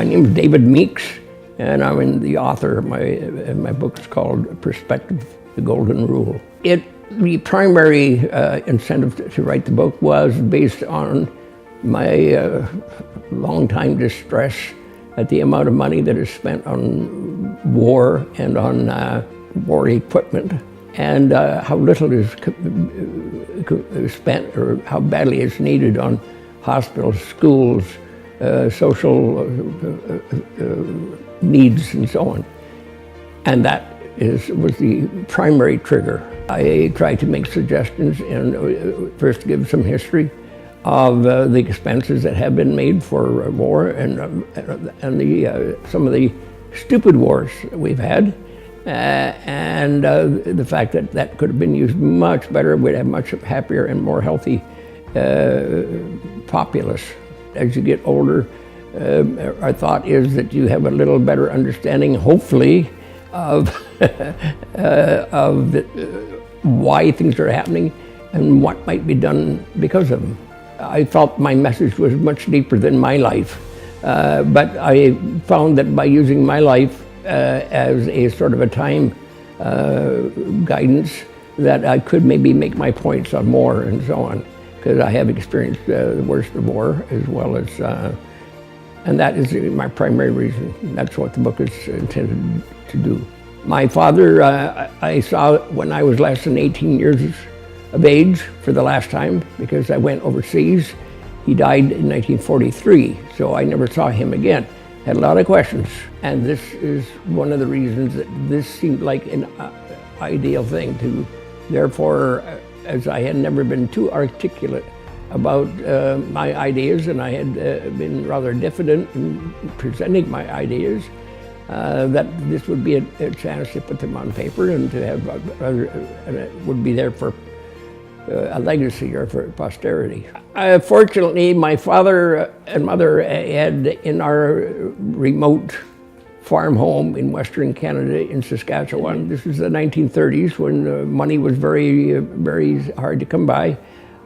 My name is David Meaks, and I'm the author of my book is called Perspective, the Golden Rule. The primary incentive to write the book was based on my long-time distress at the amount of money that is spent on war and on war equipment, and how little is spent or how badly it's needed on hospitals, schools, social needs, and so on. And that was the primary trigger. I tried to make suggestions and first give some history of the expenses that have been made for war and some of the stupid wars that we've had, and the fact that that could have been used much better. We'd have much happier and more healthy populace. As you get older, our thought is that you have a little better understanding, hopefully, of why things are happening and what might be done because of them. I felt my message was much deeper than my life, but I found that by using my life as a sort of a time guidance, that I could maybe make my points on more and so on, because I have experienced the worst of war as well as, and that is my primary reason. That's what the book is intended to do. My father, I saw when I was less than 18 years of age for the last time, because I went overseas. He died in 1943, so I never saw him again. Had a lot of questions, and this is one of the reasons that this seemed like an ideal thing to, therefore, as I had never been too articulate about my ideas, and I had been rather diffident in presenting my ideas, that this would be a chance to put them on paper and to have, and it would be there for a legacy or for posterity. Fortunately, my father and mother had, in our remote farm home in Western Canada in Saskatchewan, this was the 1930s when money was very, very hard to come by.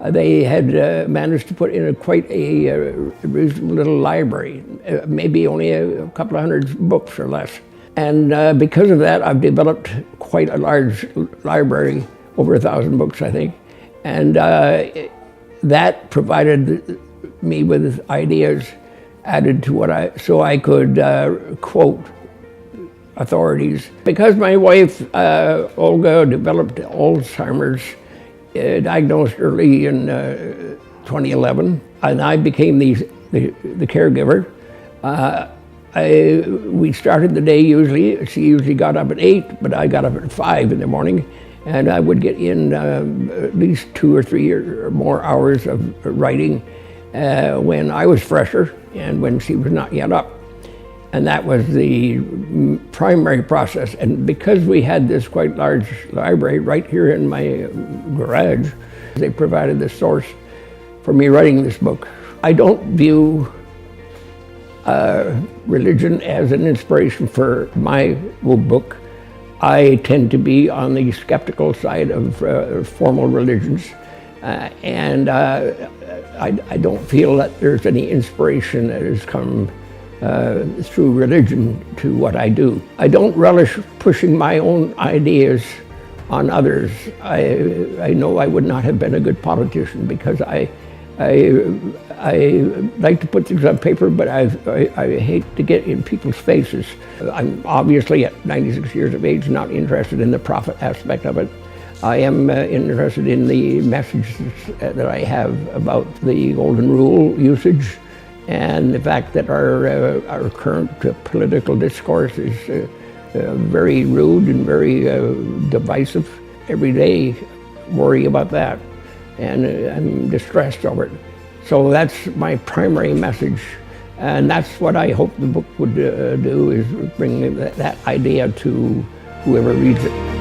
They had managed to put in quite a reasonable little library, maybe only a couple of hundred books or less. And because of that, I've developed quite a large library, over 1,000 books, I think. And that provided me with ideas added to what so I could quote authorities. Because my wife, Olga, developed Alzheimer's, diagnosed early in 2011, and I became the caregiver. We started the day usually, she usually got up at 8, but I got up at 5 in the morning, and I would get in at least 2 or 3 or more hours of writing when I was fresher and when she was not yet up. And that was the primary process. And because we had this quite large library right here in my garage, they provided the source for me writing this book. I don't view religion as an inspiration for my book. I tend to be on the skeptical side of formal religions, and I don't feel that there's any inspiration that has come through religion to what I do. I don't relish pushing my own ideas on others. I know I would not have been a good politician because I like to put things on paper, but I hate to get in people's faces. I'm obviously at 96 years of age not interested in the profit aspect of it. I am interested in the messages that I have about the Golden Rule usage, and the fact that our current political discourse is very rude and very divisive. Every day worry about that, and I'm distressed over it. So that's my primary message, and that's what I hope the book would do, is bring that idea to whoever reads it.